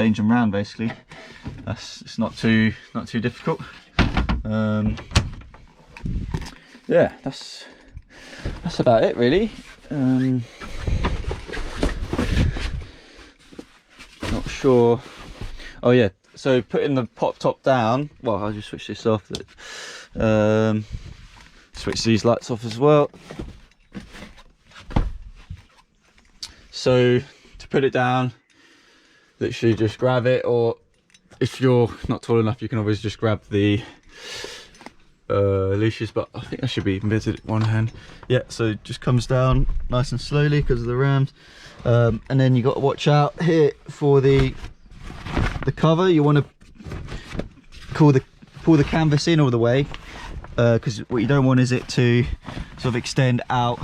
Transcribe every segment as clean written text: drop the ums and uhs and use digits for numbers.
change them around basically. It's not too difficult. Yeah, that's about it really. Not sure. Oh yeah, so putting the pop top down, well, I'll just switch this off. Switch these lights off as well. So to put it down, literally just grab it, or if you're not tall enough you can always just grab the leashes, but I think I should be even better at one hand. Yeah, so it just comes down nice and slowly because of the rams. And then you got to watch out here for the cover. You want to pull the canvas in all the way, because what you don't want is it to sort of extend out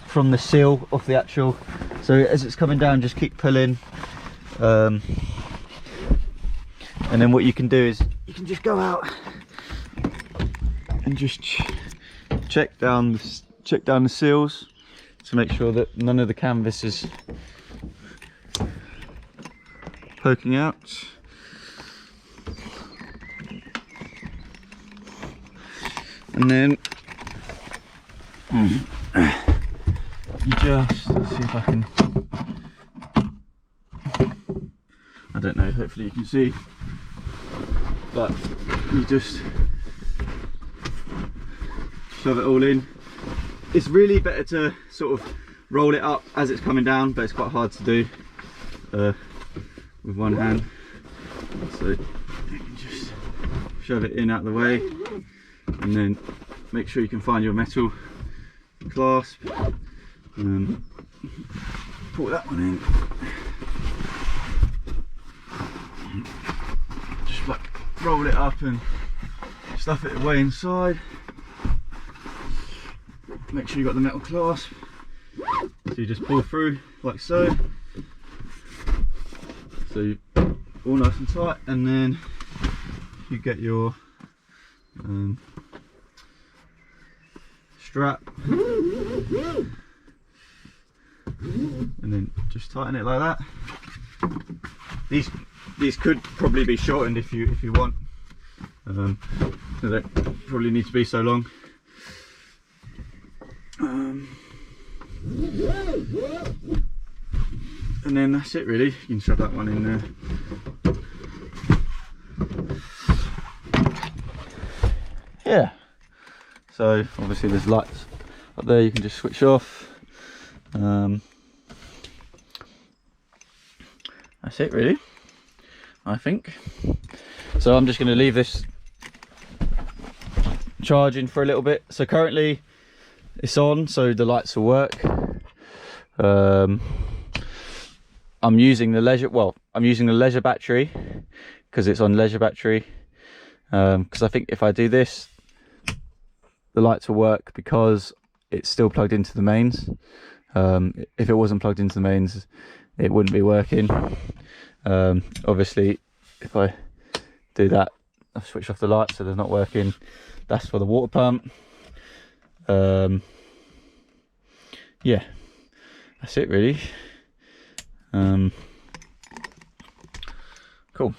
from the seal of the actual. So as it's coming down, just keep pulling, and then what you can do is you can just go out and just check down the seals to make sure that none of the canvas is poking out. And then you just, let's see if I can, I don't know, hopefully you can see, but you just shove it all in. It's really better to sort of roll it up as it's coming down, but it's quite hard to do with one hand. So you can just shove it in out of the way, and then make sure you can find your metal clasp. Pull that one in. Just like roll it up and stuff it away inside. Make sure you got the metal clasp. So you just pull through like so. So you all nice and tight, and then you get your strap, and then just tighten it like that. These could probably be shortened if you want. They don't probably need to be so long. And then that's it really. You can shove that one in there. Yeah, so obviously there's lights up there you can just switch off. That's it really, I think. So I'm just going to leave this charging for a little bit. So currently it's on, so the lights will work. I'm using the leisure battery because it's on leisure battery, because I think if I do this the lights will work because it's still plugged into the mains. If it wasn't plugged into the mains it wouldn't be working. Obviously if I do that, I've switched off the lights so they're not working. That's for the water pump. Yeah, that's it really. Cool.